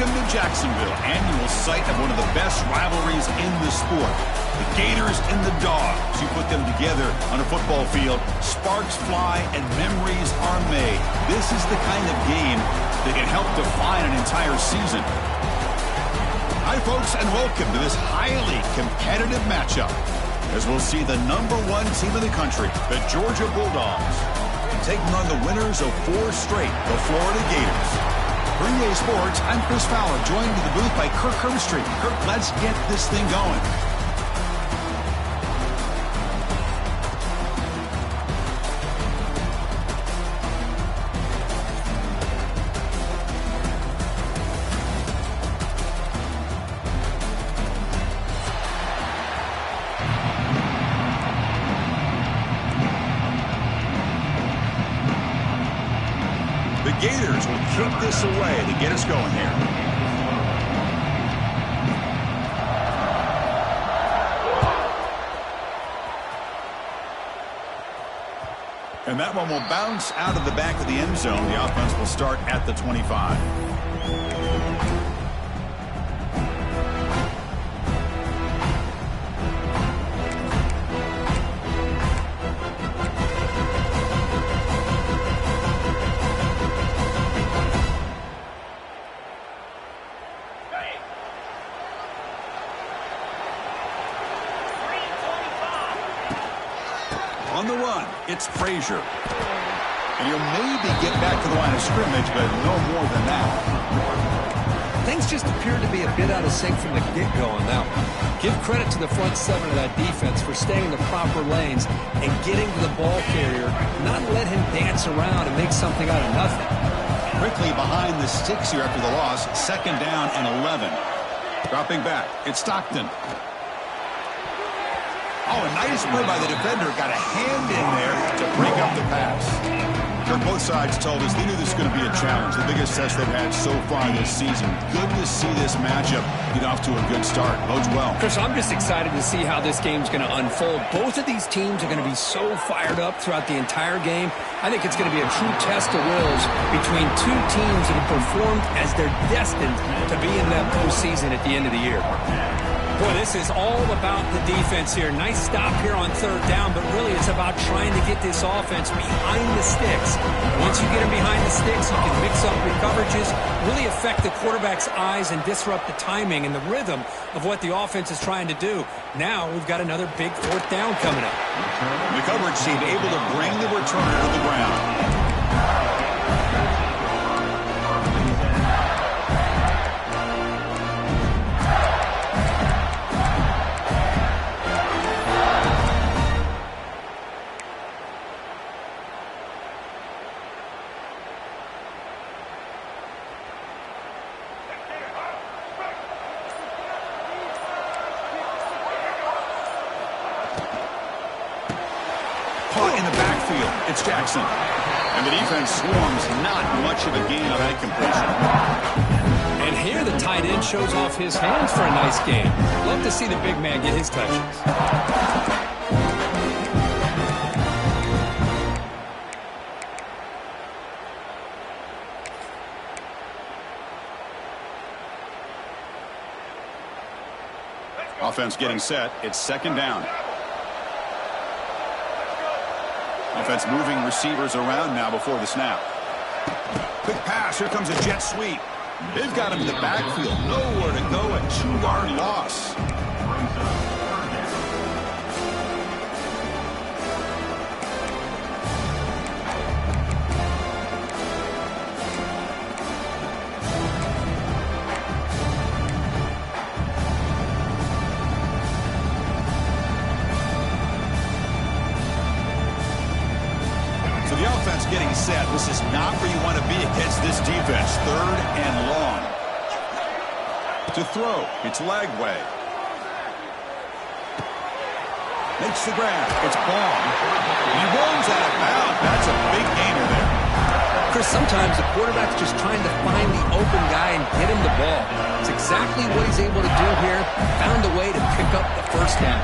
Welcome to Jacksonville, annual site of one of the best rivalries in the sport. The Gators and the Dogs. You put them together on a football field, sparks fly and memories are made. This is the kind of game that can help define an entire season. Hi, folks, and welcome to this highly competitive matchup, as we'll see the #1 team in the country, the Georgia Bulldogs, taking on the winners of 4 straight, the Florida Gators. For EA Sports, I'm Chris Fowler, joined in the booth by Kirk Herbstreit. Kirk, let's get this thing going. The Gators will kick this away to get us going here. And that one will bounce out of the back of the end zone. The offense will start at the 25. On the run, it's Frazier. And he'll maybe get back to the line of scrimmage, but no more than that. Things just appeared to be a bit out of sync from the get-go on that one. Give credit to the front 7 of that defense for staying in the proper lanes and getting to the ball carrier, not let him dance around and make something out of nothing. Quickly behind the sticks here after the loss, 2nd down and 11. Dropping back, it's Stockton. Oh, a nice play by the defender. Got a hand in there to break up the pass. Kirk, both sides told us they knew this was going to be a challenge. The biggest test they've had so far this season. Good to see this matchup get off to a good start. Bodes well. Chris, I'm just excited to see how this game's going to unfold. Both of these teams are going to be so fired up throughout the entire game. I think it's going to be a true test of wills between two teams that have performed as they're destined to be in that postseason at the end of the year. Boy, this is all about the defense here. Nice stop here on 3rd down, but really it's about trying to get this offense behind the sticks. Once you get them behind the sticks, you can mix up your coverages, really affect the quarterback's eyes and disrupt the timing and the rhythm of what the offense is trying to do. Now we've got another big 4th down coming up. The coverage team able to bring the returner to the ground. Caught in the backfield, it's Jackson. And the defense swarms, not much of a gain on that completion. And here the tight end shows off his hands for a nice game. Love to see the big man get his touches. Offense getting set, it's 2nd down. Offense moving receivers around now before the snap. Quick pass. Here comes a jet sweep. They've got him in the backfield. Nowhere to go. A 2-yard loss. The offense getting set. This is not where you want to be against this defense. 3rd and long. To throw, it's Lagway. Makes the grab. It's Ball. He rolls out of bounds. That's a big gainer there. Chris, sometimes the quarterback's just trying to find the open guy and get him the ball. It's exactly what he's able to do here. Found a way to pick up the 1st down.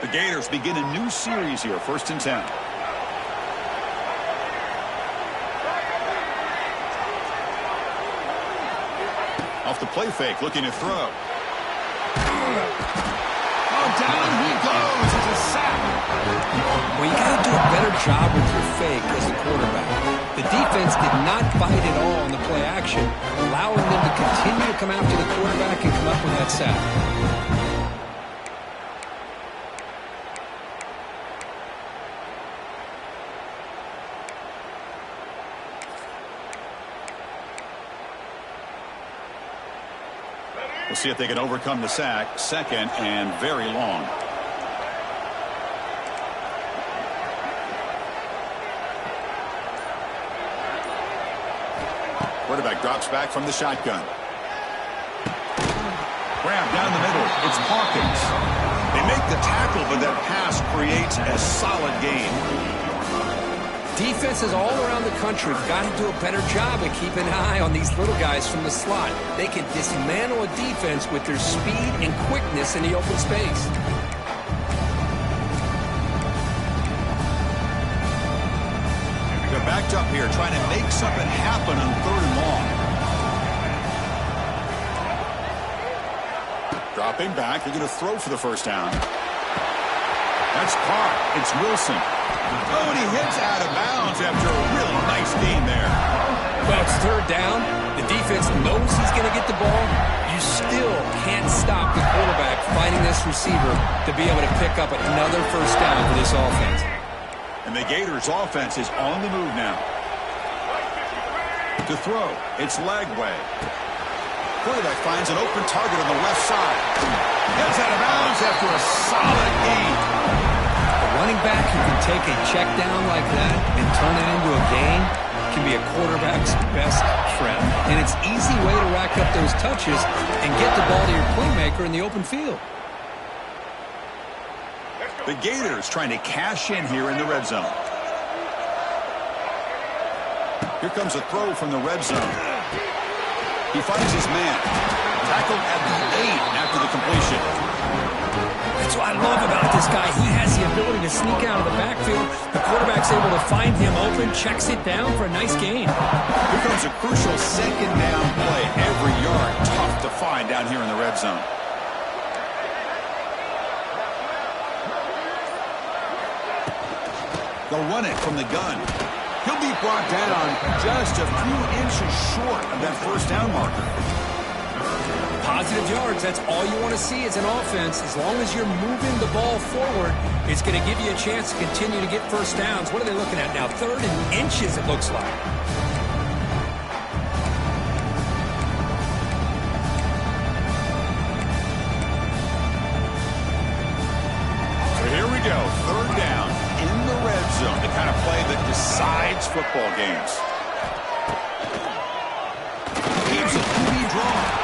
The Gators begin a new series here, 1st and 10. Off the play fake, looking to throw. Oh, down he goes. It's a sack. Well, you got to do a better job with your fake as a quarterback. The defense did not bite at all on the play action, allowing them to continue to come after the quarterback and come up with that sack. We'll see if they can overcome the sack. Second and very long. Quarterback drops back from the shotgun. Grab down the middle. It's Hawkins. They make the tackle, but that pass creates a solid gain. Defenses all around the country have got to do a better job of keeping an eye on these little guys from the slot. They can dismantle a defense with their speed and quickness in the open space. They're backed up here, trying to make something happen on 3rd and long. Dropping back, they're going to throw for the first down. That's caught. It's Wilson. Oh, and he hits out of bounds after a really nice gain there. Well, it's 3rd down. The defense knows he's going to get the ball. You still can't stop the quarterback finding this receiver to be able to pick up another first down for this offense. And the Gators' offense is on the move now. To throw, it's Lagway. Quarterback finds an open target on the left side. Gets out of bounds after a solid gain. A running back who can take a check down like that and turn it into a gain can be a quarterback's best friend. And it's an easy way to rack up those touches and get the ball to your playmaker in the open field. The Gators trying to cash in here in the red zone. Here comes a throw from the red zone. He finds his man. Tackled at the 8 after the completion. That's what I love about this guy. He has the ability to sneak out of the backfield. The quarterback's able to find him open, checks it down for a nice gain. Here comes a crucial 2nd down play. Every yard tough to find down here in the red zone. They'll run it from the gun. He'll be brought down just a few inches short of that first down marker. Positive yards, that's all you want to see as an offense. As long as you're moving the ball forward, it's going to give you a chance to continue to get first downs. What are they looking at now? 3rd and inches, it looks like. So here we go, 3rd down in the red zone, the kind of play that decides football games. Keeps it to be drawn.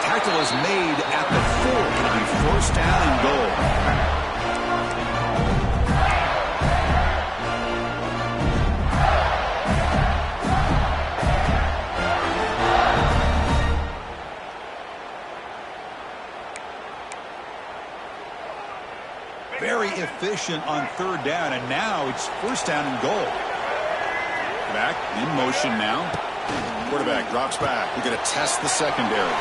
Tackle is made at the 4. It'll be first down and goal. Very efficient on 3rd down, and now it's first down and goal. Back in motion now. Quarterback drops back. We're going to test the secondary.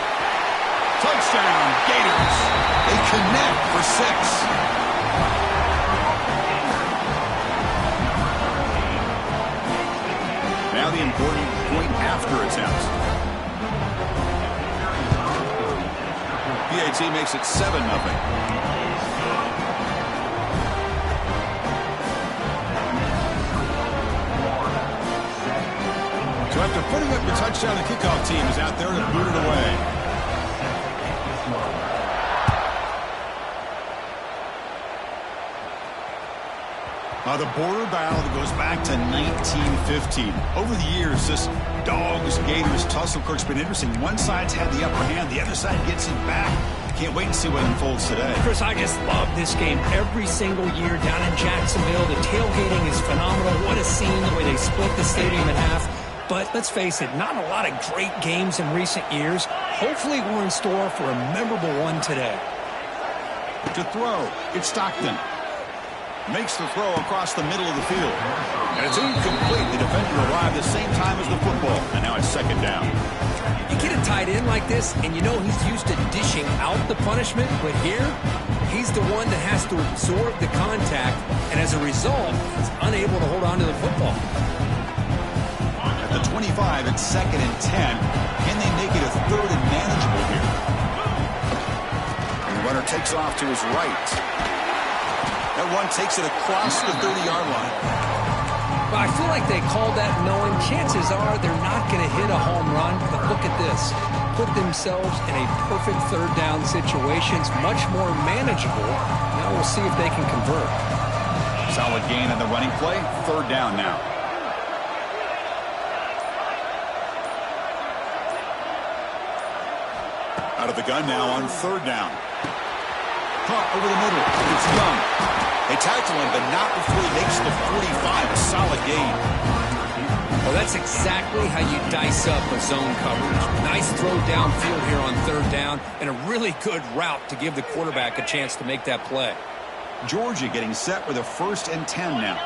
Touchdown, Gators. They connect for 6. Now the important point after attempt. PAT makes it 7-0. So after putting up the touchdown, the kickoff team is out there to boot it away. The border battle that goes back to 1915. Over the years, this Dogs-Gators tussle, of course, been interesting. One side's had the upper hand. The other side gets it back. Can't wait to see what unfolds today. Chris, I just love this game every single year down in Jacksonville. The tailgating is phenomenal. What a scene, the way they split the stadium in half. But let's face it, not a lot of great games in recent years. Hopefully we're in store for a memorable one today. To throw, it's Stockton. Makes the throw across the middle of the field. And it's incomplete. The defender arrived the same time as the football. And now it's 2nd down. You get a tight end like this, and you know he's used to dishing out the punishment, but here, he's the one that has to absorb the contact, and as a result, he's unable to hold on to the football. At the 25, it's 2nd and 10. Can they make it a 3rd and manageable here? And the runner takes off to his right. That run takes it across the 30-yard line. Well, I feel like they called that knowing chances are they're not going to hit a home run, but look at this. Put themselves in a perfect 3rd down situation. It's much more manageable. Now we'll see if they can convert. Solid gain on the running play. 3rd down now. Out of the gun now on 3rd down. Caught over the middle. It's Young. They tackle him, but not before he makes the 45. A solid gain. Well, that's exactly how you dice up a zone coverage. Nice throw downfield here on 3rd down, and a really good route to give the quarterback a chance to make that play. Georgia getting set with a 1st and 10 now.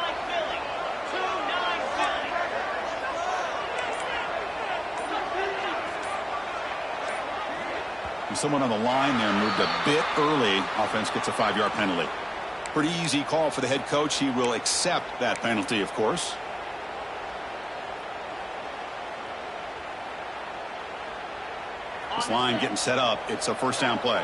And someone on the line there moved a bit early. Offense gets a 5-yard penalty. Pretty easy call for the head coach. He will accept that penalty, of course. This line getting set up. It's a 1st down play.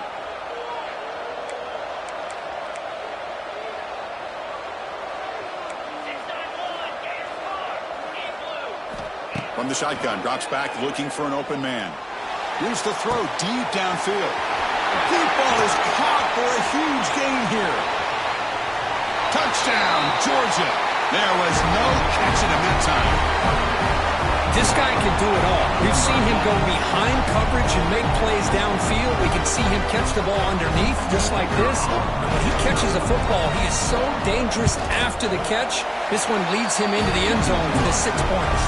From the shotgun, drops back looking for an open man. Here's the throw deep downfield. Deep ball is caught for a huge gain here. Touchdown, Georgia. There was no catching him that time. This guy can do it all. We've seen him go behind coverage and make plays downfield. We can see him catch the ball underneath just like this. And when he catches a football, he is so dangerous after the catch. This one leads him into the end zone for the 6 points.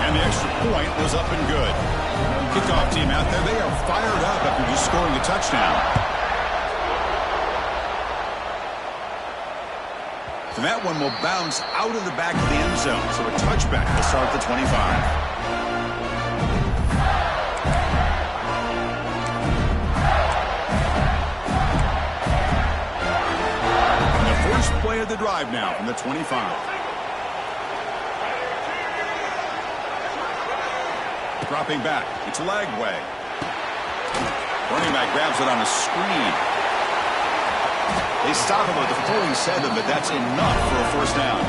And the extra point was up and good. Kickoff team out there, they are fired up after just scoring a touchdown. And that one will bounce out of the back of the end zone. So a touchback will start the 25. And the first play of the drive now from the 25. Dropping back. It's leg way. Running back grabs it on a screen. They stop him at the 47, but that's enough for a 1st down.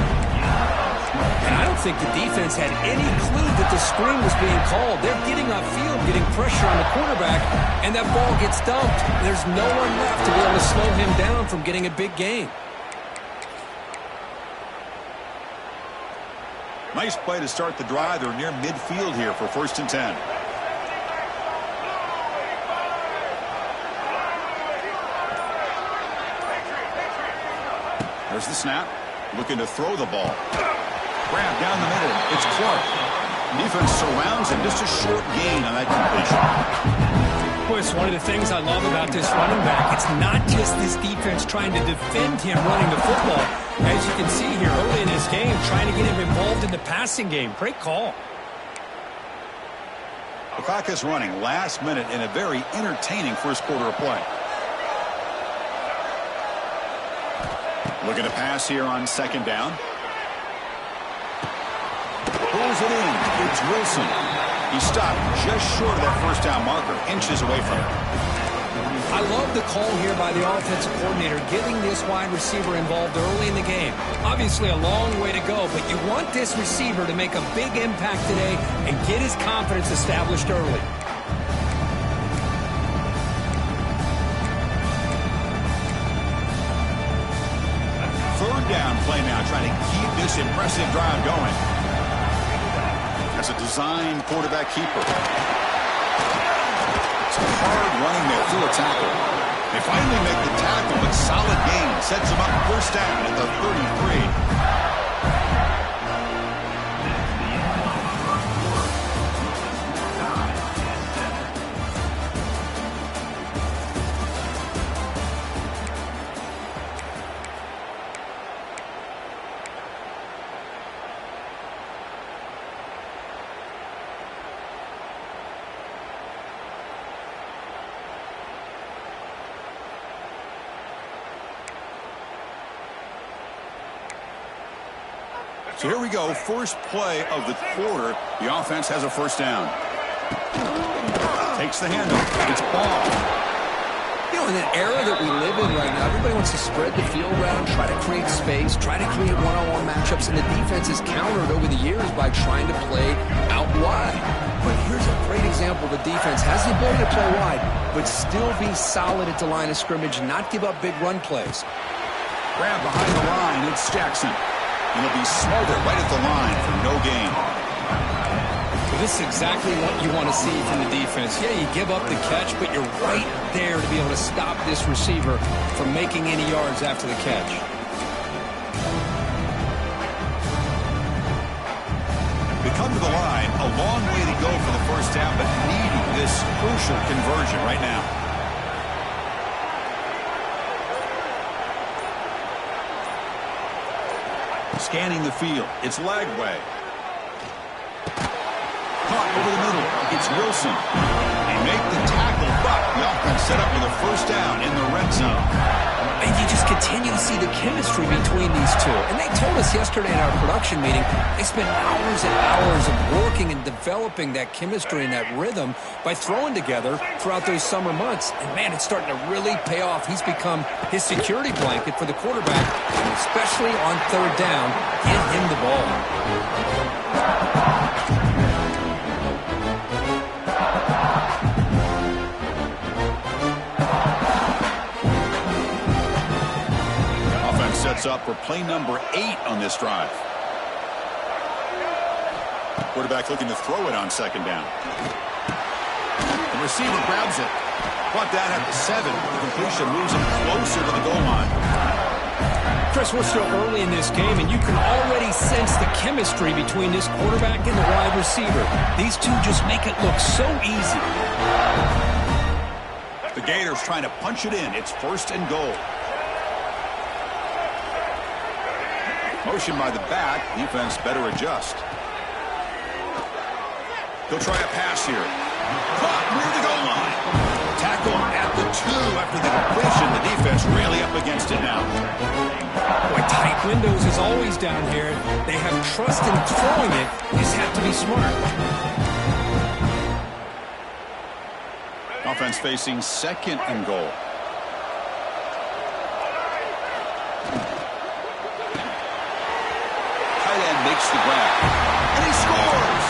And I don't think the defense had any clue that the screen was being called. They're getting upfield, getting pressure on the quarterback, and that ball gets dumped. There's no one left to be able to slow him down from getting a big gain. Nice play to start the drive. They're near midfield here for 1st and 10. There's the snap. Looking to throw the ball. Grab down the middle. It's Clark. Defense surrounds him. Just a short gain on that completion. Boy, it's one of the things I love about this running back. It's not just this defense trying to defend him running the football. As you can see here early in this game, trying to get him involved in the passing game. Great call. The clock is running last minute in a very entertaining first quarter of play. Looking to pass here on 2nd down. Pulls it in. It's Wilson. He stopped just short of that 1st down marker, inches away from it. I love the call here by the offensive coordinator, getting this wide receiver involved early in the game. Obviously a long way to go, but you want this receiver to make a big impact today and get his confidence established early. 3rd down play now, trying to keep this impressive drive going. As a design quarterback keeper. It's hard running there through a tackle. They finally make the tackle, but solid gain. Sets them up 1st down at the 33. So here we go, first play of the quarter. The offense has a first down. Takes the handoff. It's ball. You know, in an era that we live in right now, everybody wants to spread the field around, try to create space, try to create one-on-one matchups, and the defense is countered over the years by trying to play out wide. But here's a great example. The defense has the ability to play wide, but still be solid at the line of scrimmage and not give up big run plays. Grab behind the line. It's Jackson. And he'll be smothered right at the line for no gain. This is exactly what you want to see from the defense. Yeah, you give up the catch, but you're right there to be able to stop this receiver from making any yards after the catch. They come to the line, a long way to go for the first down, but needing this crucial conversion right now. Scanning the field, it's Lagway. Caught over the middle. It's Wilson. They make the tackle, but the offense set up with a first down in the red zone. And you just continue to see the chemistry between these two. And they told us yesterday in our production meeting, they spent hours and hours of working and developing that chemistry and that rhythm by throwing together throughout those summer months. And, man, it's starting to really pay off. He's become his security blanket for the quarterback, and especially on third down, get him the ball. Sets up for play number 8 on this drive. Quarterback looking to throw it on second down. The receiver grabs it. Brought down at the 7. The completion moves him closer to the goal line. Chris, we're still early in this game, and you can already sense the chemistry between this quarterback and the wide receiver. These two just make it look so easy. The Gators trying to punch it in. It's first and goal. Motion by the back. Defense better adjust. He'll try a pass here. Caught near the goal line. Tackle at the 2 after the completion. The defense really up against it now. Boy, tight windows is always down here. They have trust in throwing it. You just have to be smart. Offense facing second and goal. Makes the grab. And he scores!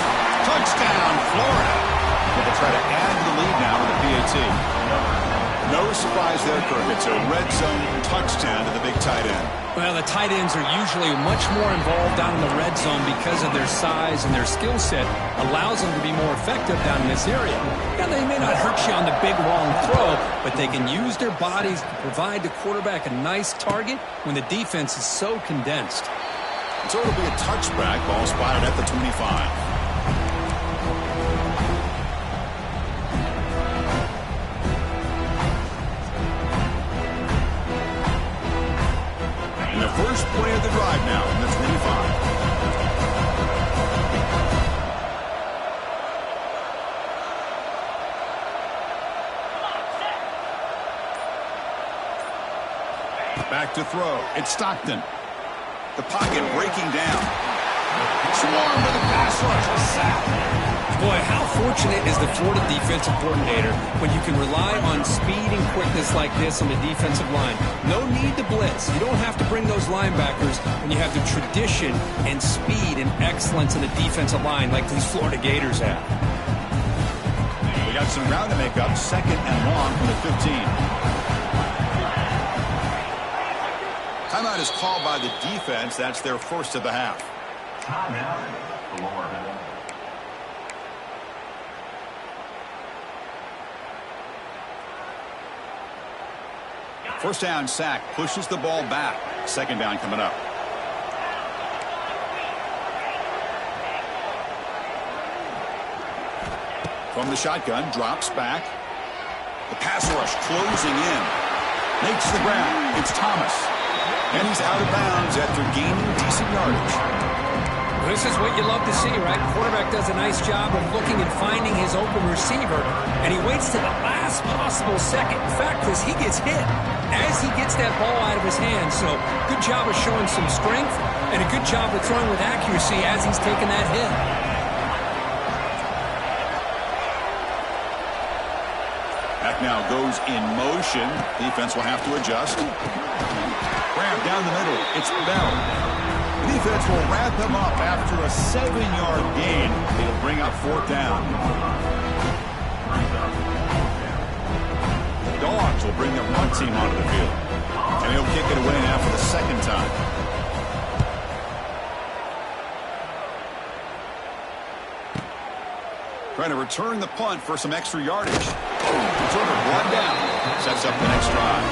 Touchdown, Florida. They'll try to add to the lead now with a PAT. No surprise there, Kirk. It's a red zone touchdown to the big tight end. Well, the tight ends are usually much more involved down in the red zone because of their size, and their skill set allows them to be more effective down in this area. Now, they may not hurt you on the big, long throw, but they can use their bodies to provide the quarterback a nice target when the defense is so condensed. So it'll be a touchback. Ball spotted at the 25. And the first play of the drive now in the 25. Back to throw. It's Stockton. The pocket breaking down. Swarm with a pass rush. A sack. Boy, how fortunate is the Florida defensive coordinator when you can rely on speed and quickness like this on the defensive line. No need to blitz. You don't have to bring those linebackers when you have the tradition and speed and excellence in the defensive line like these Florida Gators have. We got some ground to make up. Second and long from the 15. Timeout is called by the defense. That's their first of the half. Timeout. First down sack pushes the ball back. Second down coming up. From the shotgun, drops back. The pass rush closing in. Makes the grab. It's Thomas. And he's out of bounds after gaining decent yardage. This is what you love to see, right? Quarterback does a nice job of looking and finding his open receiver, and he waits to the last possible second. In fact, Chris, he gets hit as he gets that ball out of his hands. So good job of showing some strength And a good job of throwing with accuracy as he's taken that hit. That now goes in motion. Defense will have to adjust. Grab down the middle. It's Bell. Defense will wrap him up after a 7-yard gain. It'll bring up 4th down. Dogs will bring their punt team onto the field. And he'll kick it away now for the 2nd time. Trying to return the punt for some extra yardage. Returner brought down. Sets up the next drive.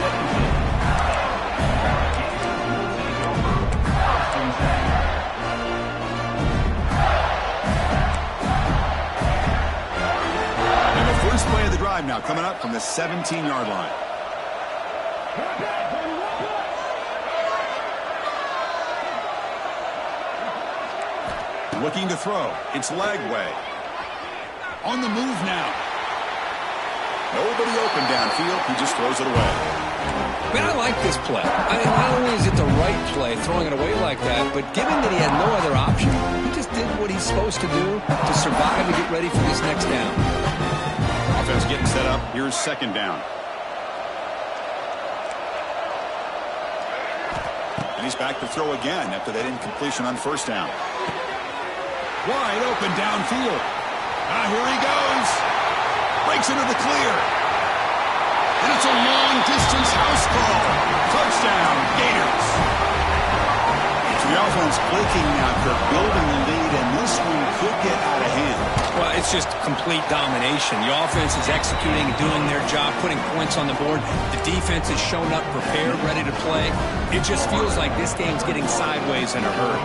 First play of the drive now coming up from the 17-yard line. Looking to throw. It's Lagway. On the move now. Nobody open downfield. He just throws it away. Man, I like this play. I mean, not only is it the right play, throwing it away like that, but given that he had no other option, he just did what he's supposed to do to survive and get ready for this next down. Offense getting set up. Here's 2nd down. And he's back to throw again after that incompletion on 1st down. Wide open downfield. Here he goes. Breaks into the clear. And it's a long-distance house call. Touchdown, Gators. So the offense clicking now. They're building the lead, and this one could get out of hand. Well, it's just complete domination. The offense is executing, doing their job, putting points on the board. The defense has shown up, prepared, ready to play. It just feels like this game's getting sideways in a hurry.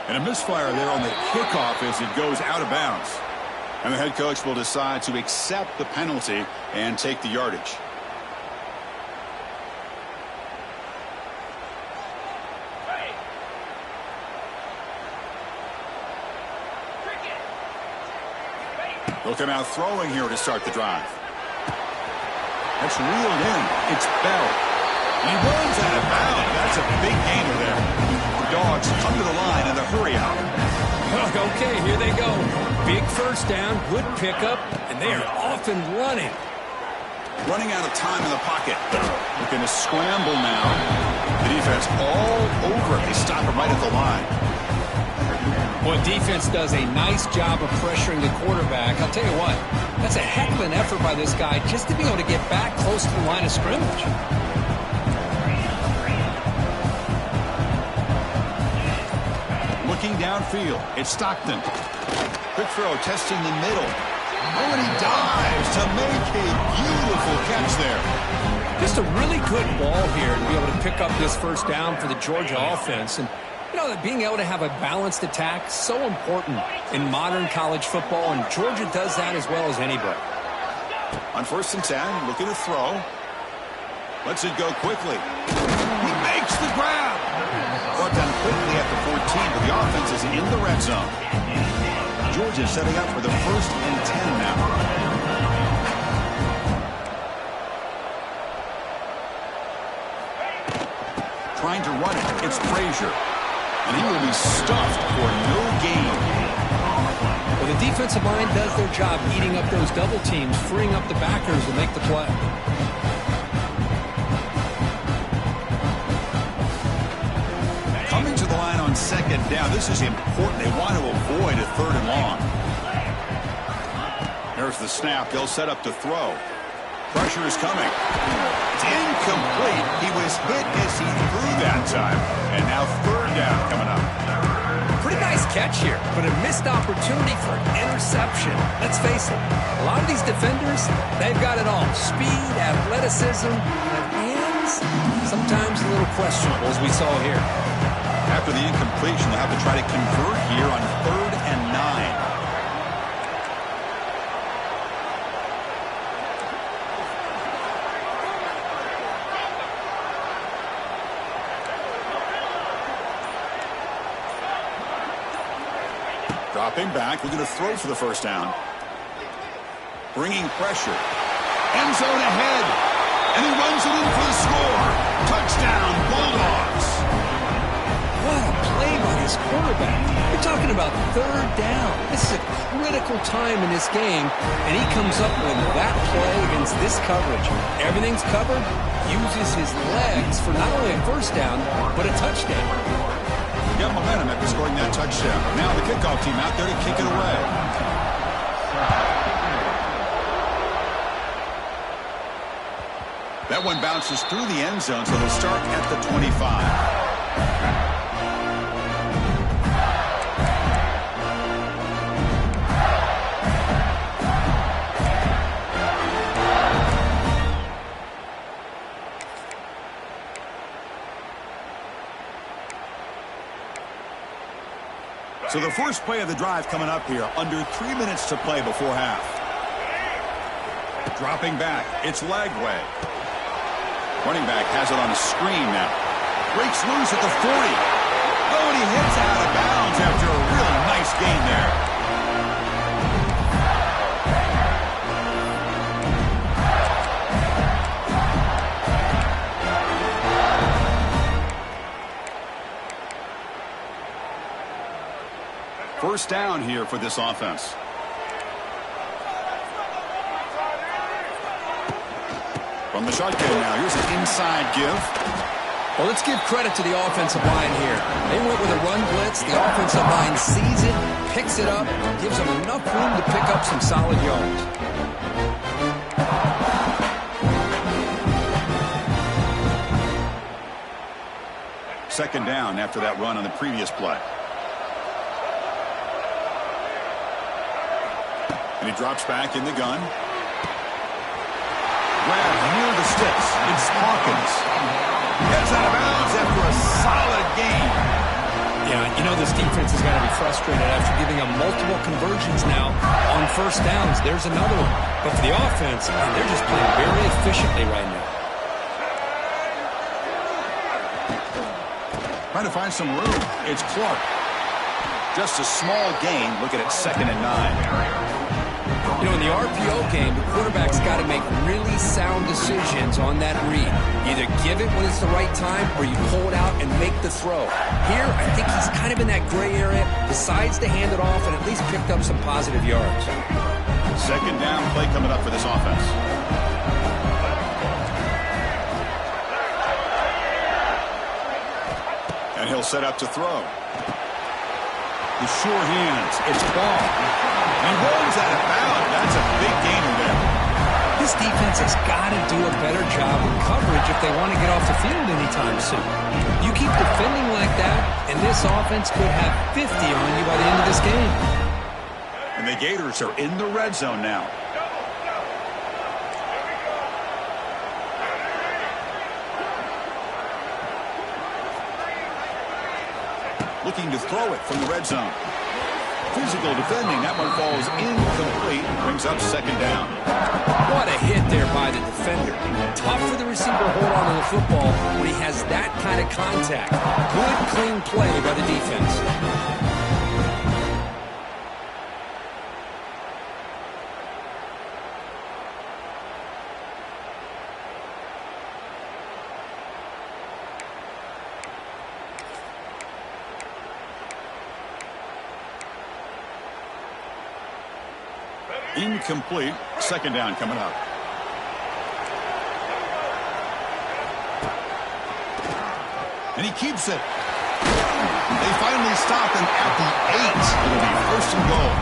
And a misfire there on the kickoff as it goes out of bounds. And the head coach will decide to accept the penalty and take the yardage. They'll come out throwing here to start the drive. That's reeled in. It's Bell. He runs out of bounds. That's a big gainer there. The Dogs come to the line and the hurry out. Okay, here they go. Big 1st down, good pickup, and they are off and running. Running out of time in the pocket. Looking to scramble now. The defense all over. They stop him right at the line. Well, defense does a nice job of pressuring the quarterback. I'll tell you what, that's a heck of an effort by this guy just to be able to get back close to the line of scrimmage. Looking downfield, it's Stockton. Quick throw, testing the middle. Oh, and he dives to make a beautiful catch there. Just a really good ball here to be able to pick up this 1st down for the Georgia offense. And, you know, being able to have a balanced attack, so important in modern college football, and Georgia does that as well as anybody. On 1st and 10, looking to throw. Lets it go quickly. He makes the grab. Brought down quickly at the 14, but the offense is in the red zone. Georgia setting up for the 1st and 10 now. Trying to run it. It's Frazier. And he will be stuffed for no gain. Well, the defensive line does their job eating up those double teams, freeing up the backers to make the play. Coming to the line on 2nd down. This is important. They want to avoid a 3rd and long. There's the snap. They'll set up to throw. Pressure is coming. It's incomplete. He was hit as he threw that time. And now 3rd down coming up. Pretty nice catch here, but a missed opportunity for an interception. Let's face it, a lot of these defenders, they've got it all. Speed, athleticism, and hands, sometimes a little questionable, as we saw here. After the incompletion, they'll have to try to convert here on 3rd and 9. Dropping back, we're going to throw for the 1st down. Bringing pressure. End zone ahead. And he runs it in for the score. Touchdown, Bulldogs. What a play by his quarterback. You're talking about third down. This is a critical time in this game, and he comes up with that play against this coverage. Everything's covered, uses his legs for not only a first down, but a touchdown. Got momentum after scoring that touchdown. Now the kickoff team out there to kick it away. That one bounces through the end zone, so they'll start at the 25. So the first play of the drive coming up here, under 3 minutes to play before half. Dropping back, it's Lagway. Running back has it on a screen now. Breaks loose at the 40. Oh, and he hits out of bounds after a really nice gain there. First down here for this offense. From the shotgun now, here's an inside give. Well, let's give credit to the offensive line here. They went with a run blitz. The offensive line sees it, picks it up, gives them enough room to pick up some solid yards. Second down after that run on the previous play. And he drops back in the gun. Grabbed near the sticks. It's Hawkins. Gets out of bounds after a solid game. Yeah, you know this defense has got to be frustrated after giving them multiple conversions now on first downs. There's another one. But for the offense, man, they're just playing very efficiently right now. Trying to find some room. It's Clark. Just a small gain. Looking at 2nd and 9. You know, in the RPO game, the quarterback's got to make really sound decisions on that read. Either give it when it's the right time or you pull it out and make the throw. Here, I think he's kind of in that gray area, decides to hand it off and at least picked up some positive yards. Second down play coming up for this offense. And he'll set up to throw. The sure hands. It's ball. And rolls out of bounds. That's a big gainer there. This defense has got to do a better job with coverage if they want to get off the field anytime soon. You keep defending like that, and this offense could have 50 on you by the end of this game. And the Gators are in the red zone now. Looking to throw it from the red zone. Physical defending. That one falls incomplete. Brings up second down. What a hit there by the defender. Tough for the receiver to hold on to the football when he has that kind of contact. Good, clean play by the defense. Incomplete. Second down coming up. And he keeps it. They finally stop him at the 8. It'll be first and goal.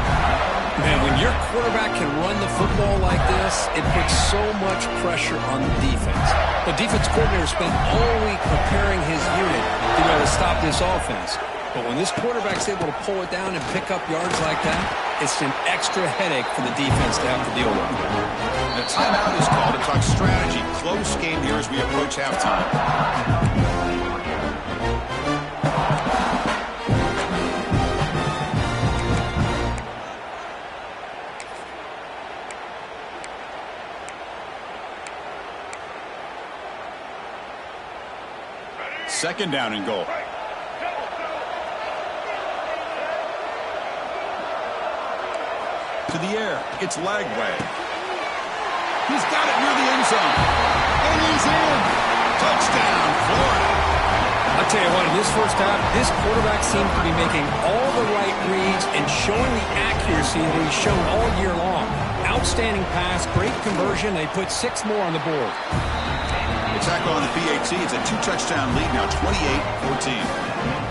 Man, when your quarterback can run the football like this, it puts so much pressure on the defense. The defense coordinator spent all week preparing his unit to be able to stop this offense. But when this quarterback's able to pull it down and pick up yards like that, it's an extra headache for the defense to have to deal with. The timeout is called to talk strategy. Close game here as we approach halftime. Second down and goal. To the air. It's Lagway. He's got it near the end zone. And he He's in. Touchdown, Florida. I'll tell you what, in this first half, this quarterback seems to be making all the right reads and showing the accuracy that he's shown all year long. Outstanding pass, great conversion. They put 6 more on the board. The tackle on the PAT. It's a 2-touchdown lead now, 28-14.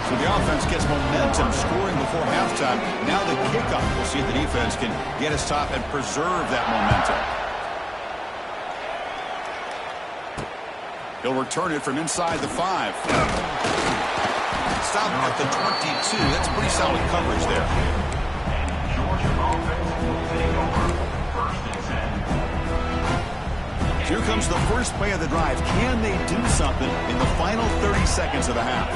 So the offense gets momentum scoring before halftime. Now the kickoff. We'll see if the defense can get us top and preserve that momentum. He'll return it from inside the 5. Stop at the 22. That's pretty solid coverage there. Here comes the first play of the drive. Can they do something in the final 30 seconds of the half?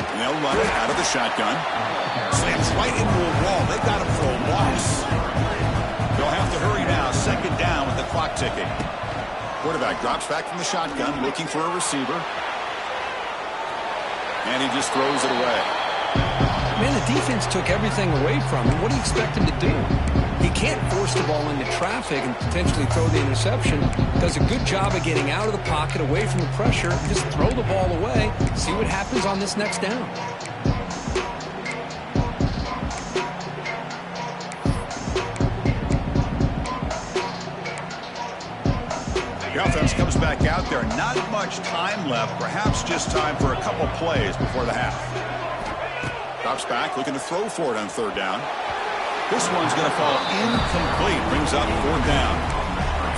And they'll run it out of the shotgun. Slams right into a wall. They got him for a loss. They'll have to hurry now. Second down with the clock ticking. Quarterback drops back from the shotgun, looking for a receiver. And he just throws it away. Man, the defense took everything away from him. What do you expect him to do? He can't force the ball into traffic and potentially throw the interception. Does a good job of getting out of the pocket, away from the pressure. Just throw the ball away. See what happens on this next down. The offense comes back out there. Not much time left. Perhaps just time for a couple plays before the half. Drops back, looking to throw for it on third down. This one's going to fall incomplete. Brings up fourth down.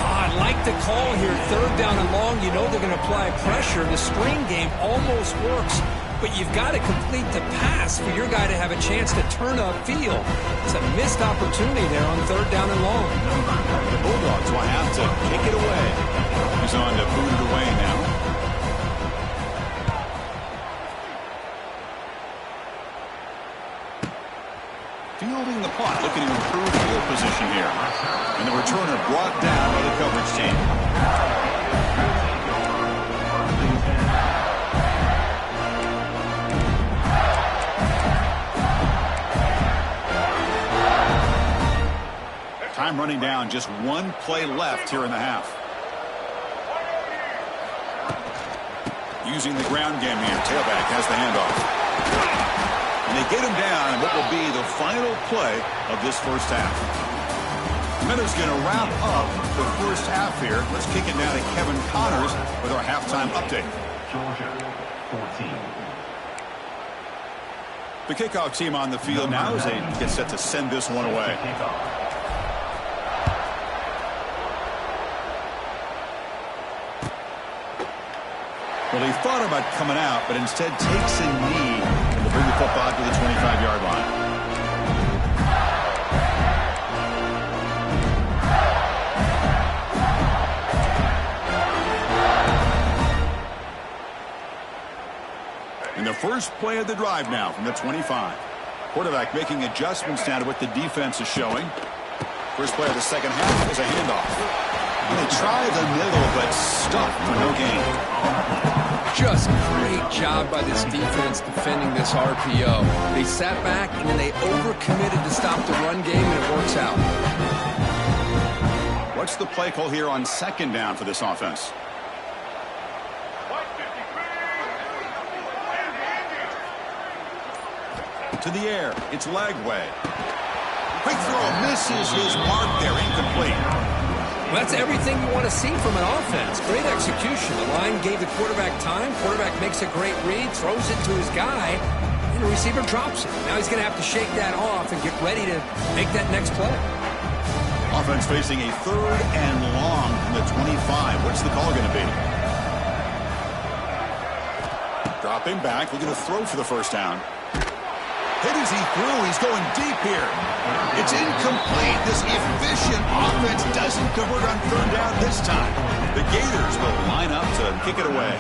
I like the call here. Third down and long. You know they're going to apply pressure. The screen game almost works, but you've got to complete the pass for your guy to have a chance to turn upfield. It's a missed opportunity there on third down and long. The Bulldogs will have to kick it away. He's on to boot it away now. Fielding the punt, looking to improve field position here. And the returner brought down by the coverage team. Time running down, just one play left here in the half. Using the ground game here, tailback has the handoff. And they get him down in what will be the final play of this first half. Miller's going to wrap up the first half here. Let's kick it down to Kevin Connors with our halftime update. Georgia, 14. The kickoff team on the field now as they get set to send this one away. Well, he thought about coming out, but instead takes a knee to bring the football to the 25-yard line. In the first play of the drive now from the 25. Quarterback making adjustments now to what the defense is showing. First play of the second half is a handoff. And they try the middle, but stuck for no gain. Just great job by this defense defending this RPO. They sat back and then they overcommitted to stop the run game, and it works out. What's the play call here on second down for this offense? To the air. It's Lagway. Quick throw. Misses his mark there. Incomplete. Well, that's everything you want to see from an offense. Great execution. The line gave the quarterback time. Quarterback makes a great read, throws it to his guy, and the receiver drops it. Now he's going to have to shake that off and get ready to make that next play. Offense facing a third and long from the 25. What's the call going to be? Dropping back, looking to throw for the first down. Hit as he threw. He's going deep here. It's incomplete. This efficient offense doesn't convert on third down this time. The Gators will line up to kick it away.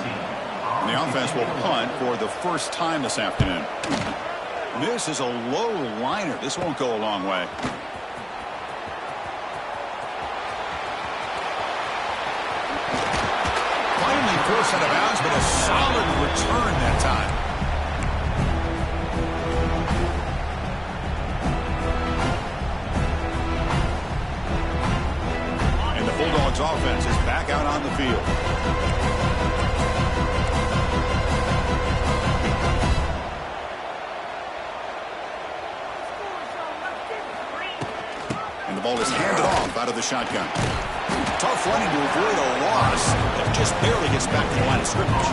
And the offense will punt for the first time this afternoon. This is a low liner. This won't go a long way. Finally forced out of bounds, but a solid return that time. out of the shotgun. Tough running to avoid a loss that just barely gets back to the line of scrimmage.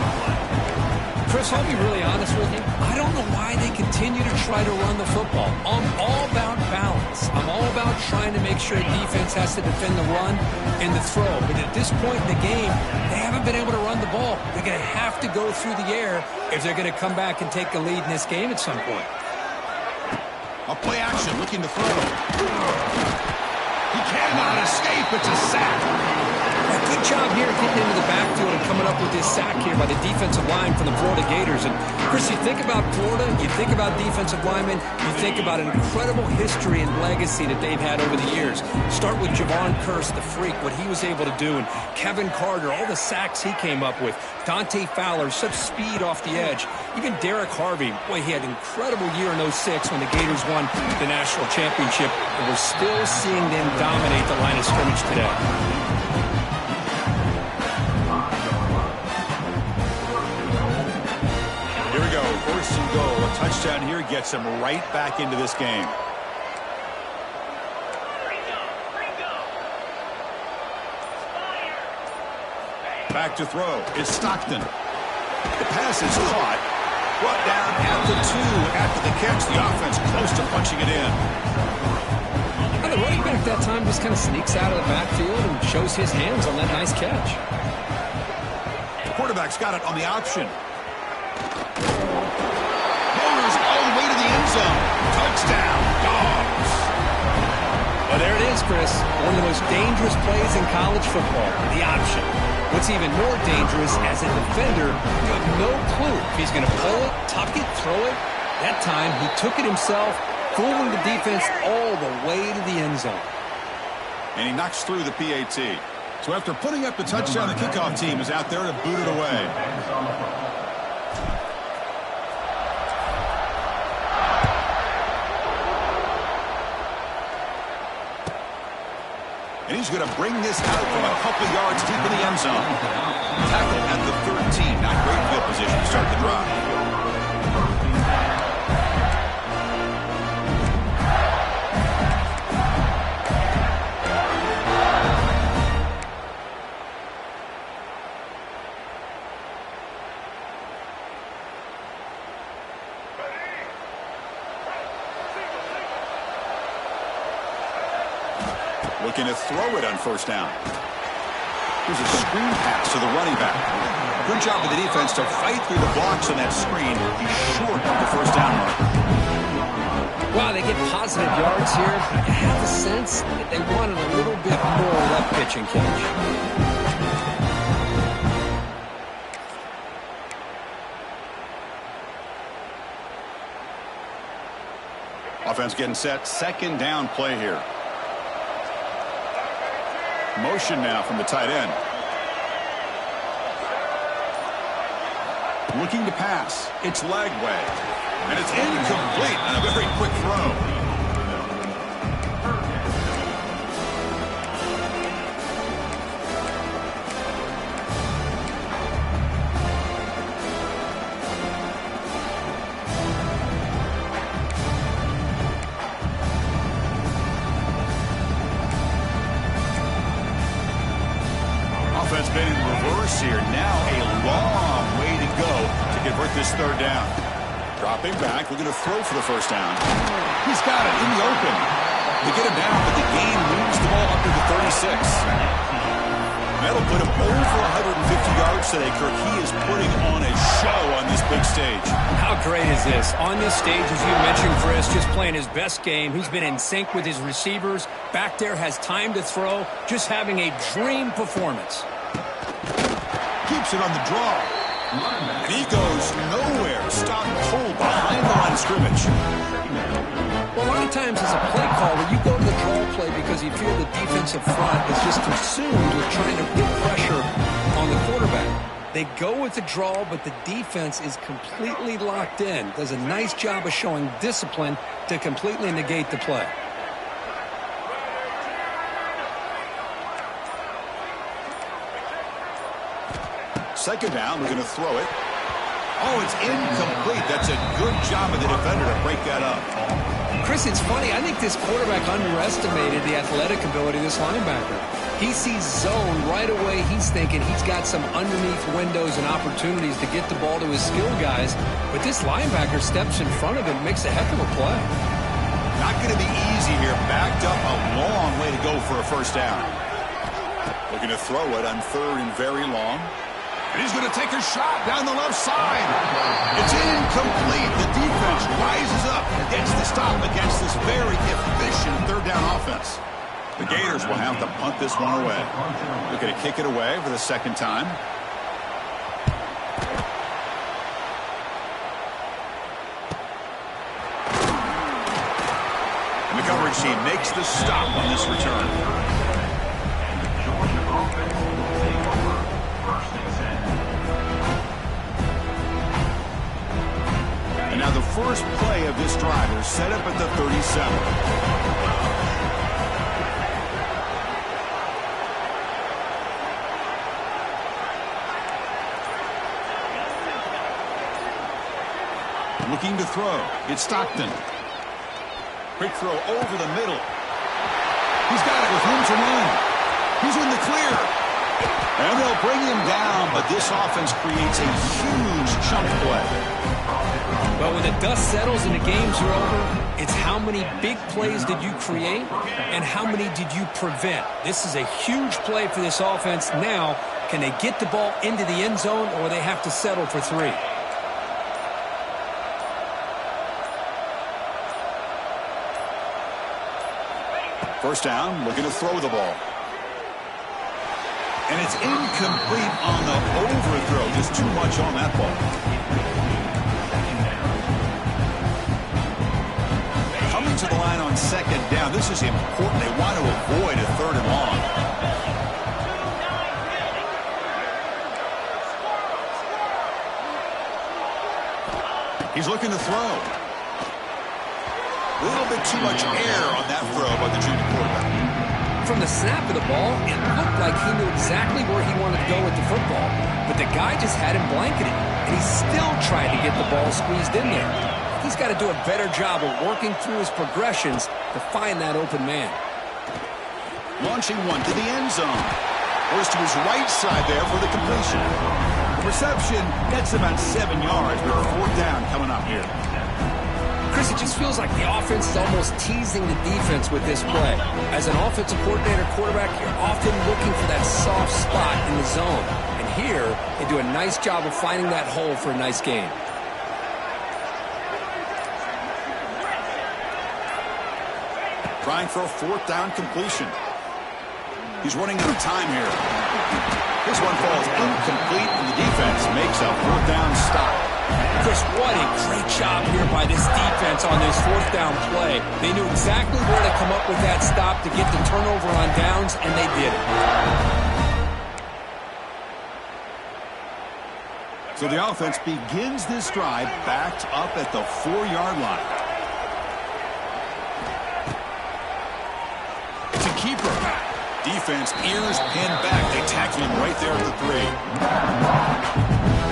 Chris, I'll be really honest with you. I don't know why they continue to try to run the football. I'm all about balance. I'm all about trying to make sure defense has to defend the run and the throw. But at this point in the game, they haven't been able to run the ball. They're going to have to go through the air if they're going to come back and take the lead in this game at some point. A play action, looking to throw. He cannot escape. It's a sack. Good job here getting into the backfield and coming up with this sack here by the defensive line from the Florida Gators. And, Chris, you think about Florida, you think about defensive linemen, you think about an incredible history and legacy that they've had over the years. Start with Javon Kearse, the freak, what he was able to do, and Kevin Carter, all the sacks he came up with. Dante Fowler, such speed off the edge. Even Derek Harvey, boy, he had an incredible year in 06 when the Gators won the national championship. And we're still seeing them dominate the line of scrimmage today. Here we go, first and goal. A touchdown here gets him right back into this game. Back to throw. It's Stockton. The pass is caught. Brought down at the 2 after the catch. The offense close to punching it in. And the running back that time just kind of sneaks out of the backfield and shows his hands on that nice catch. The quarterback's got it on the option. Motors all the way to the end zone. Touchdown, Dogs. Well, there it is, Chris. One of the most dangerous plays in college football, the option. What's even more dangerous, as a defender, you have no clue if he's going to pull it, tuck it, throw it. That time, he took it himself, fooling the defense all the way to the end zone. And he knocks through the PAT. So after putting up the touchdown, the kickoff team is out there to boot it away. And he's going to bring this out from a couple yards deep in the end zone. Tackle at the 13. Not great field position to start the drive. Looking to throw it on first down. Here's a screen pass to the running back. Good job of the defense to fight through the blocks on that screen. He's short of the first down mark. Wow, they get positive yards here. I have the sense that they wanted a little bit more of that pitch and catch. Offense getting set. Second down play here. Motion now from the tight end. Looking to pass. It's leg way. And it's incomplete on a very quick throw. Offense been in reverse here. Now a long way to go to convert this third down. Dropping back, looking to throw for the first down. He's got it in the open. They get him down, but the gain moves the ball up to the 36. That'll put him over 150 yards today, Kirk. He is putting on a show on this big stage. How great is this? On this stage, as you mentioned, Chris, just playing his best game. He's been in sync with his receivers. Back there, has time to throw. Just having a dream performance. Keeps it on the draw. And he goes nowhere. Stopped cold behind the line of scrimmage. Well, a lot of times as a play caller, you go to the draw play because you feel the defensive front is just consumed with trying to put pressure on the quarterback. They go with the draw, but the defense is completely locked in. Does a nice job of showing discipline to completely negate the play. Second down, we're going to throw it. Oh, it's incomplete. That's a good job of the defender to break that up. Chris, it's funny. I think this quarterback underestimated the athletic ability of this linebacker. He sees zone right away. He's thinking he's got some underneath windows and opportunities to get the ball to his skill guys. But this linebacker steps in front of him, makes a heck of a play. Not going to be easy here. Backed up a long way to go for a first down. Looking to throw it on 3rd and very long. And he's going to take a shot down the left side. It's incomplete. The defense rises up and gets the stop against this very efficient 3rd down offense. The Gators will have to punt this one away. Looking to kick it away for the 2nd time. And the coverage team makes the stop on this return. Now the first play of this drive is set up at the 37. Looking to throw. It's Stockton. Quick throw over the middle. He's got it with room to run. He's in the clear. And they'll bring him down, but this offense creates a huge chunk play. Well, when the dust settles and the games are over, it's how many big plays did you create and how many did you prevent. This is a huge play for this offense. Now, can they get the ball into the end zone or they have to settle for 3? First down, looking to throw the ball. And it's incomplete on the overthrow. Just too much on that ball. Coming to the line on 2nd down. This is important. They want to avoid a 3rd and long. He's looking to throw. A little bit too much air on that throw by the junior quarterback. From the snap of the ball, it looked like he knew exactly where he wanted to go with the football, but the guy just had him blanketed, and he still tried to get the ball squeezed in there. He's got to do a better job of working through his progressions to find that open man. Launching one to the end zone. Goes to his right side there for the completion. The reception gets about 7 yards with a 4th down coming up here. Chris, it just feels like the offense is almost teasing the defense with this play. As an offensive coordinator quarterback, you're often looking for that soft spot in the zone. And here, they do a nice job of finding that hole for a nice gain. Trying for a 4th down completion. He's running out of time here. This one falls incomplete, and the defense makes a 4th down stop. Chris, what a great job here by this defense on this 4th down play. They knew exactly where to come up with that stop to get the turnover on downs, and they did it. So the offense begins this drive backed up at the 4-yard line. It's a keeper. Defense ears pinned back. They tackle him right there at the 3.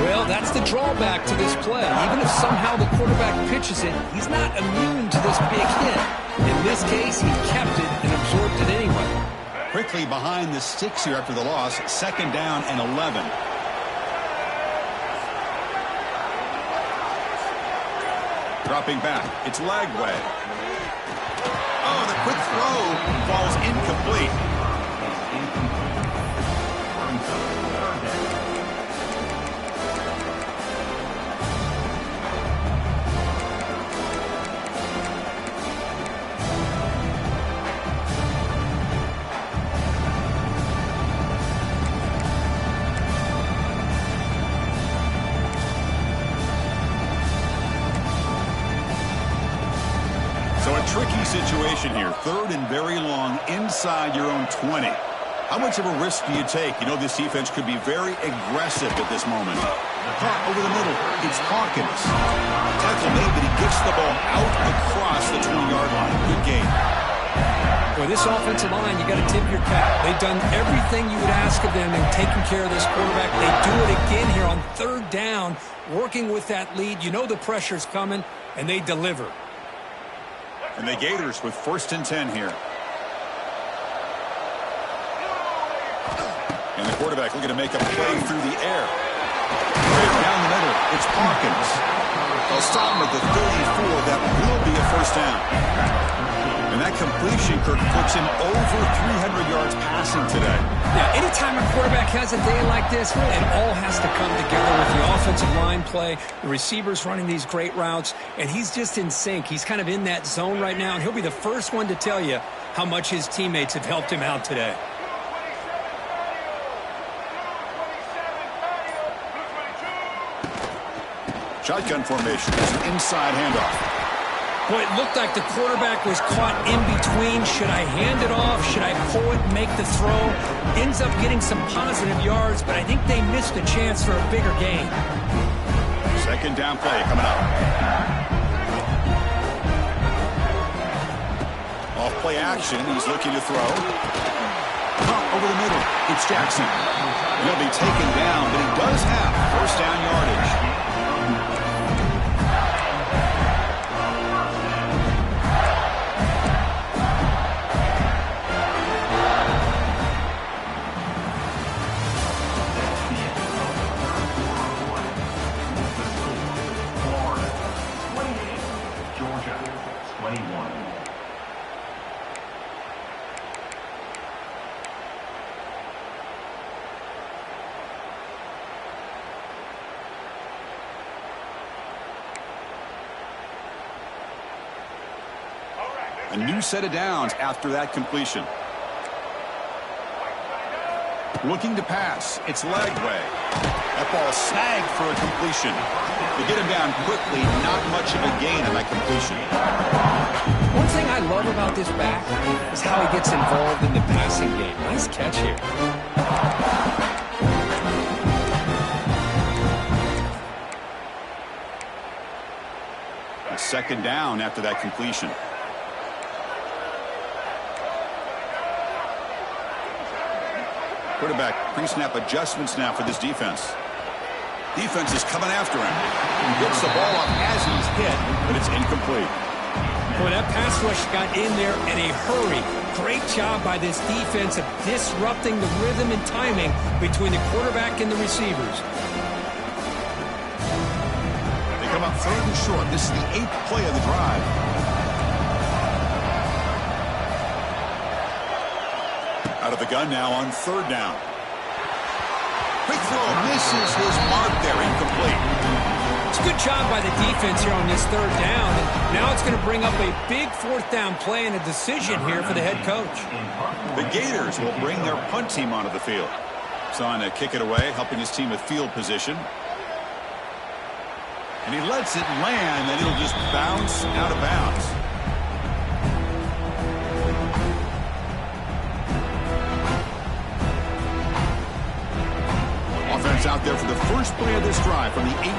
Well, that's the drawback to this play. Even if somehow the quarterback pitches it, he's not immune to this big hit. In this case, he kept it and absorbed it anyway. Quickly behind the sticks here after the loss. 2nd down and 11. Dropping back. It's Lagway. Oh, the quick throw falls incomplete. So a tricky situation here. 3rd and very long inside your own 20. How much of a risk do you take? You know this defense could be very aggressive at this moment. Caught over the middle. It's Hawkins. Tackle made, but he gets the ball out across the 20-yard line. Good game. Boy, this offensive line, you got to tip your cap. They've done everything you would ask of them in taking care of this quarterback. They do it again here on third down, working with that lead. You know the pressure's coming, and they deliver. And the Gators with 1st and 10 here. And the quarterback looking to make a play through the air. Right down the middle, it's Parkins. They'll stop him at the 34. That will be a 1st down. And that completion, Kirk, puts him over 300 yards passing today. Yeah, anytime a quarterback has a day like this, it all has to come together with the offensive line play, the receivers running these great routes, and he's just in sync. He's kind of in that zone right now, and he'll be the first one to tell you how much his teammates have helped him out today. Shotgun formation. It's an inside handoff. Boy, it looked like the quarterback was caught in between. Should I hand it off? Should I pull it and make the throw? Ends up getting some positive yards, but I think they missed a chance for a bigger gain. 2nd down play coming up. Off play action. He's looking to throw. Pump over the middle. It's Jackson. He'll be taken down, but he does have 1st down yardage. A new set of downs after that completion. Looking to pass. It's Lagway. That ball snagged for a completion. They get him down quickly. Not much of a gain on that completion. One thing I love about this back is how he gets involved in the passing game. Nice catch here. A 2nd down after that completion. Quarterback pre-snap adjustments now for this defense. Defense is coming after him. He gets the ball up as he's hit, but it's incomplete. Boy, that pass rush got in there in a hurry. Great job by this defense of disrupting the rhythm and timing between the quarterback and the receivers. They come up 3rd and short. This is the 8th play of the drive. Out of the gun now on 3rd down. Quick throw, misses his mark there, incomplete. It's a good job by the defense here on this 3rd down. And now it's going to bring up a big 4th down play and a decision here for the head coach. The Gators will bring their punt team onto the field. Son to kick it away, helping his team with field position. And he lets it land, and it'll just bounce out of bounds. Offense out there for the first play of this drive from the 18.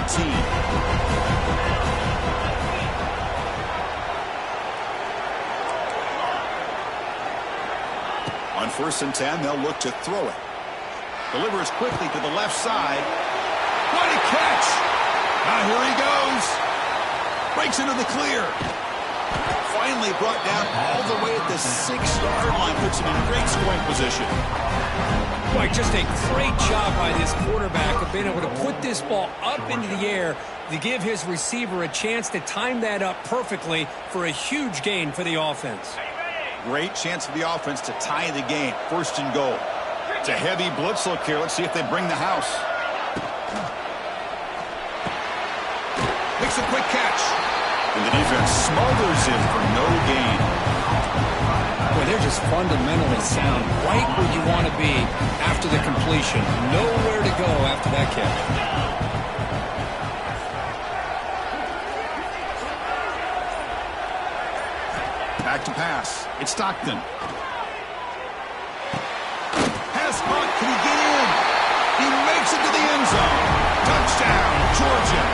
On 1st and 10, they'll look to throw it. Delivers quickly to the left side. What a catch! Now here he goes. Breaks into the clear. Finally brought down all the way at the 6-yard line. Puts him in great scoring position. Boy, just a great job by this quarterback of being able to put this ball up into the air to give his receiver a chance to time that up perfectly for a huge gain for the offense. Great chance for the offense to tie the game. 1st and goal. It's a heavy blitz look here. Let's see if they bring the house. Makes a quick catch. And the defense smothers him for no gain. Boy, they're just fundamentally sound, right where you want to be after the completion. Nowhere to go after that catch. Back to pass. It's Stockton. Pass caught. Can he get in? He makes it to the end zone. Touchdown, Georgia.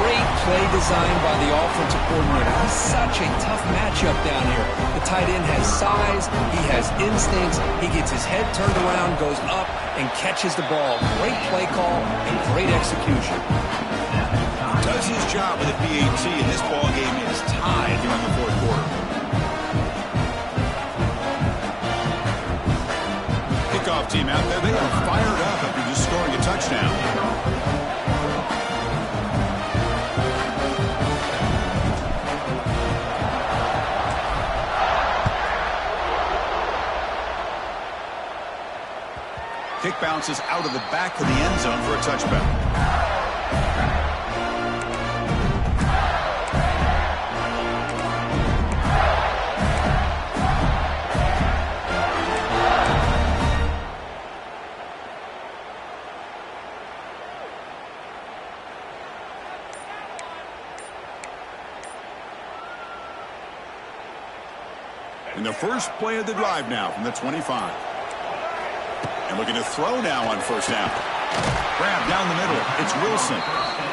Great play design by the offensive coordinator. He's such a tough matchup down here. The tight end has size, he has instincts, he gets his head turned around, goes up, and catches the ball. Great play call and great execution. Does his job with a PAT, and this ball game is tied here in the fourth quarter. Kickoff team out there, they are fired up after just scoring a touchdown. Kick bounces out of the back of the end zone for a touchback. In the first play of the drive now from the 25. And looking to throw now on first down. Grab down the middle. It's Wilson.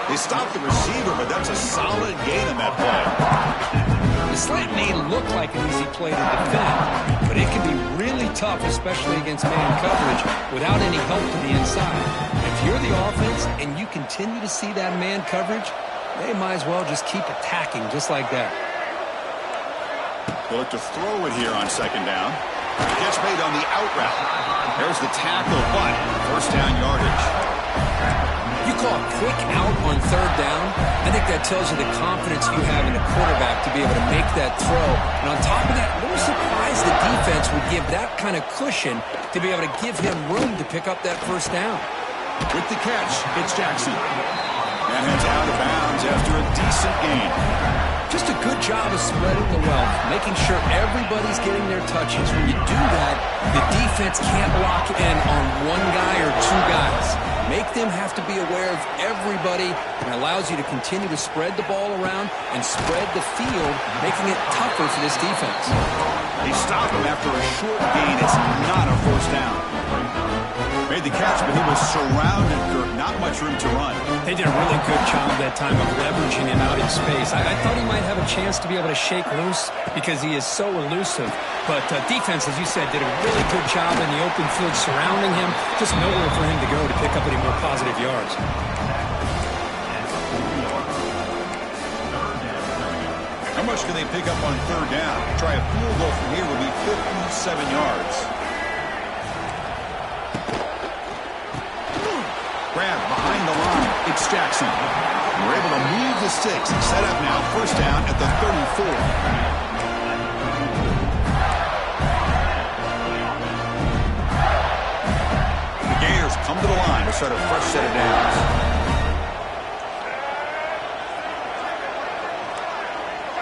They stopped the receiver, but that's a solid gain on that play. The slant may look like an easy play to defend, but it can be really tough, especially against man coverage, without any help to the inside. If you're the offense and you continue to see that man coverage, they might as well just keep attacking just like that. They'll look to throw it here on second down. Gets made on the out route. There's the tackle, but first down yardage. You call a quick out on third down, I think that tells you the confidence you have in the quarterback to be able to make that throw. And on top of that, a little surprised the defense would give that kind of cushion to be able to give him room to pick up that first down. With the catch, it's Jackson. And heads out of bounds after a decent gain. Just a good job of spreading the wealth, making sure everybody's getting their touches. When you do that, the defense can't lock in on one guy or two guys. Make them have to be aware of everybody, and allows you to continue to spread the ball around and spread the field, making it tougher for this defense. They stop him after a short gain. It's not a first down. Made the catch, but he was surrounded, Kirk. Not much room to run. They did a really good job that time of leveraging him out in space. I thought he might have a chance to be able to shake loose because he is so elusive. But defense, as you said, did a really good job in the open field surrounding him. Just nowhere for him to go to pick up any more positive yards. How much can they pick up on third down? Try a field goal from here will be 57 yards. Grab behind the line. It's Jackson. And we're able to move the sticks and set up now first down at the 34. The Gators come to the line to start a fresh set of downs.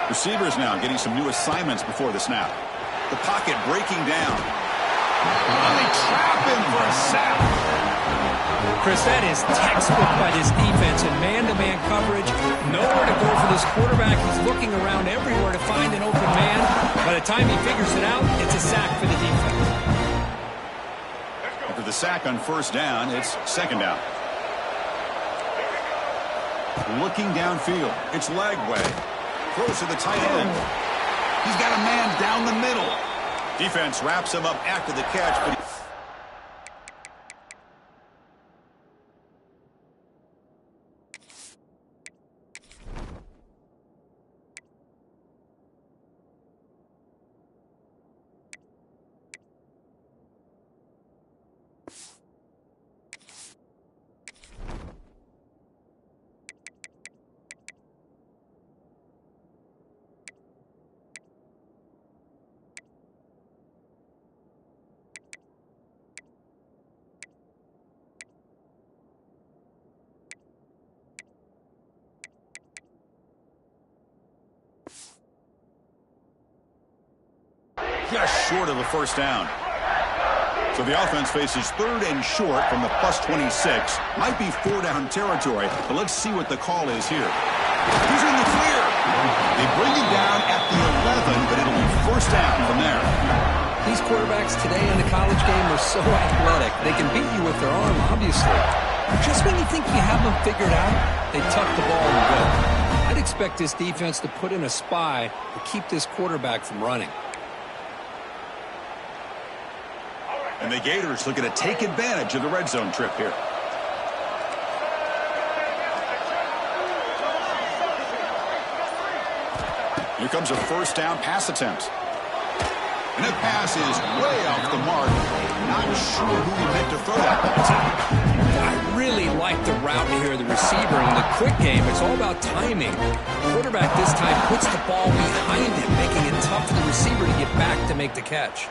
Receivers now getting some new assignments before the snap. The pocket breaking down. And they trap him for a sack. Chris, that is textbook by this defense in man-to-man coverage. Nowhere to go for this quarterback. He's looking around everywhere to find an open man. By the time he figures it out, it's a sack for the defense. After the sack on first down, it's second down. Looking downfield. It's Lagway. Throws to the tight end. He's got a man down the middle. Defense wraps him up after the catch, but just short of a first down. So the offense faces third and short from the plus 26. Might be 4-down territory, but let's see what the call is here. He's in the clear. They bring him down at the 11, but it'll be first down from there. These quarterbacks today in the college game are so athletic. They can beat you with their arm, obviously. Just when you think you have them figured out, they tuck the ball and go. expect this defense to put in a spy to keep this quarterback from running. And the Gators looking to take advantage of the red zone trip here. Here comes a first down pass attempt. And that pass is way off the mark. Not sure who he meant to throw that ball to. I really like the route here, the receiver. In the quick game, it's all about timing. The quarterback this time puts the ball behind him, making it tough for the receiver to get back to make the catch.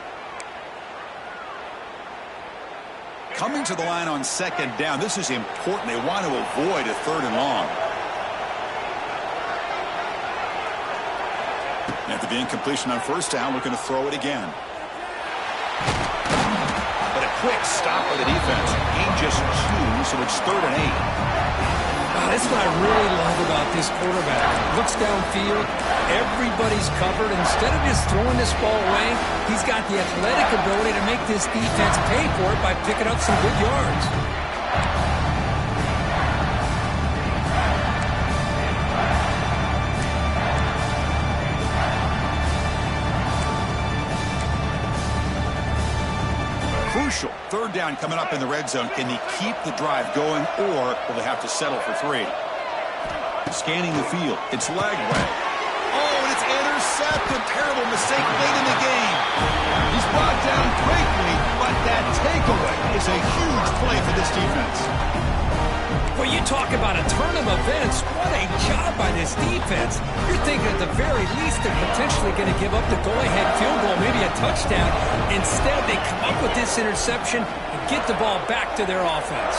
Coming to the line on second down, this is important. They want to avoid a third and long. After the incompletion on first down, looking to throw it again. But a quick stop by the defense. Gain just 2, so it's 3rd and 8. That's what I really love about this quarterback. Looks downfield, everybody's covered. Instead of just throwing this ball away, he's got the athletic ability to make this defense pay for it by picking up some good yards. Crucial. 3rd down coming up in the red zone. Can he keep the drive going, or will they have to settle for 3? Scanning the field. It's leg way. Oh, and it's intercepted. Terrible mistake late in the game. He's brought down quickly, but that takeaway is a huge play for this defense. Well, you talk about a turn of events. What a job by this defense. You're thinking at the very least they're potentially going to give up the go-ahead field goal, maybe a touchdown. Instead, they come up with this interception and get the ball back to their offense.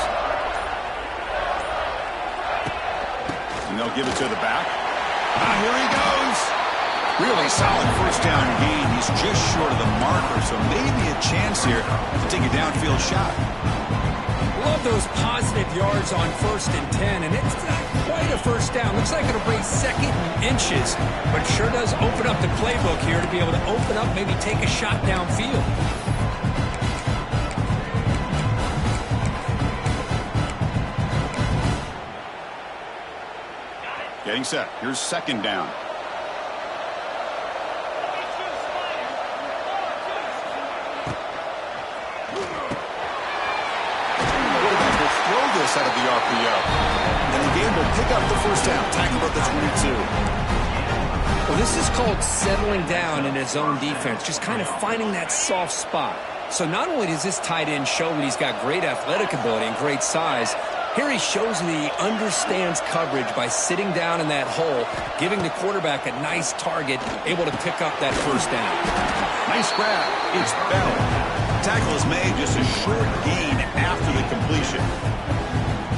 And they'll give it to the back. Here he goes. Really solid first down gain. He's just short of the marker, so maybe a chance here to take a downfield shot. Love those positive yards on 1st and 10, and it's not quite a first down. Looks like it'll bring 2nd and inches, but sure does open up the playbook here to be able to open up, maybe take a shot downfield. Getting set. Here's 2nd down. Out of the RPO. And the game will pick up the first down. Tackle at the 22. Well, this is called settling down in his own defense, just kind of finding that soft spot. So not only does this tight end show that he's got great athletic ability and great size, here he shows that he understands coverage by sitting down in that hole, giving the quarterback a nice target, able to pick up that first down. Nice grab. It's Bell. Tackle is made, just a short gain after the completion.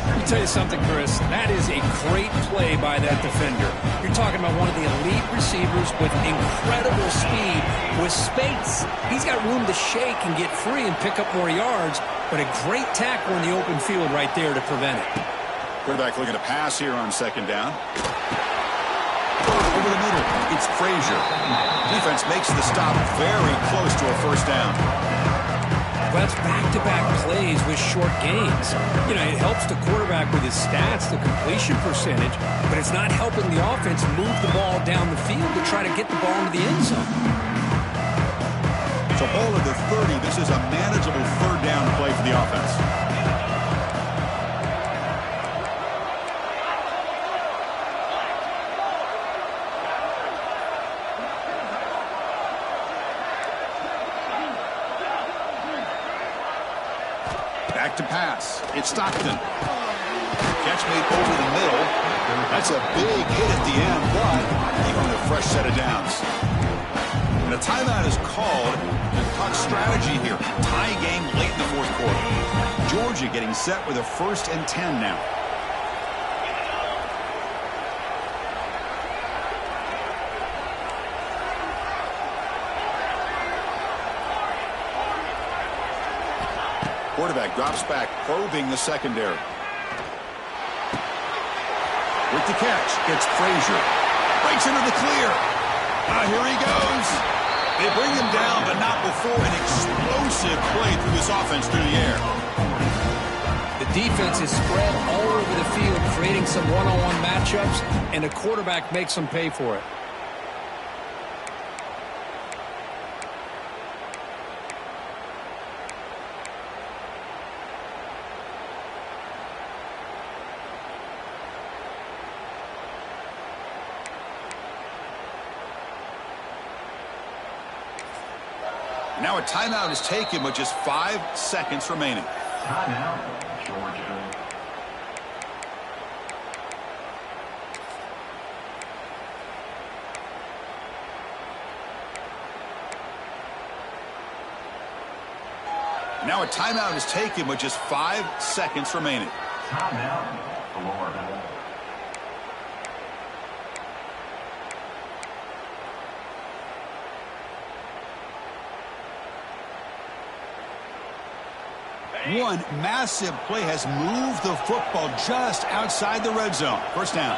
Let me tell you something, Chris. That is a great play by that defender. You're talking about one of the elite receivers with incredible speed, with space. He's got room to shake and get free and pick up more yards, but a great tackle in the open field right there to prevent it. Quarterback looking to pass here on 2nd down. Over the middle, it's Frazier. Defense makes the stop very close to a first down. Well, that's back-to-back plays with short gains. You know, it helps the quarterback with his stats, the completion percentage, but it's not helping the offense move the ball down the field to try to get the ball into the end zone. So ball at the 30. This is a manageable 3rd down play for the offense. Back to pass. It's Stockton. Catch made over the middle. That's a big hit at the end, but even with a fresh set of downs. And a timeout is called. And puck strategy here. Tie game late in the 4th quarter. Georgia getting set with a 1st and 10 now. Quarterback drops back, probing the secondary. With the catch, it's Frazier. Breaks into the clear. Here he goes. They bring him down, but not before an explosive play through this offense through the air. The Defense is spread all over the field, creating some one-on-one matchups, and the quarterback makes them pay for it. Now a timeout is taken with just 5 seconds remaining. Timeout, Georgia. Now a timeout is taken with just 5 seconds remaining. Timeout, Florida. One massive play has moved the football just outside the red zone. First down.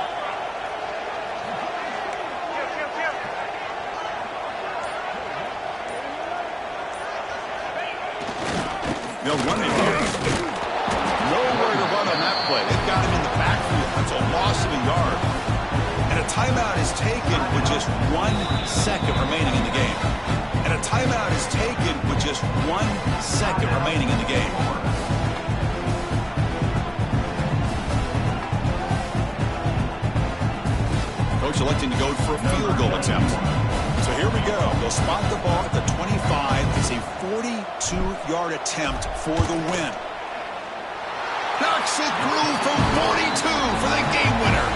They'll run it here. Nowhere to run on that play. They've got him in the backfield. That's a loss of a yard. And a timeout is taken with just 1 second remaining in the game. And a timeout is taken with just 1 second remaining in the game. Coach electing to go for a field goal attempt. So here we go. They'll spot the ball at the 25. It's a 42-yard attempt for the win. Knocks it through from 42 for the game winner.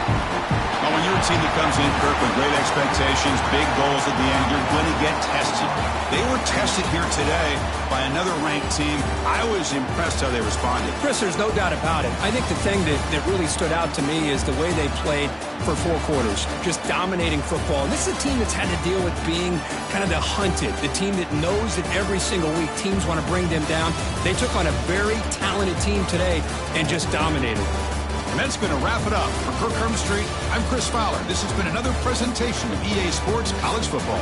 Well, when you're a team that comes in, Kirk, with great expectations, big goals at the end, you're going to get tested. They were tested here today by another ranked team. I was impressed how they responded. Chris, there's no doubt about it. I think the thing that really stood out to me is the way they played for 4 quarters, just dominating football. And this is a team that's had to deal with being kind of the hunted, the team that knows that every single week teams want to bring them down. They took on a very talented team today and just dominated. And that's going to wrap it up. For Kirk Street, I'm Chris Fowler. This has been another presentation of EA Sports College Football.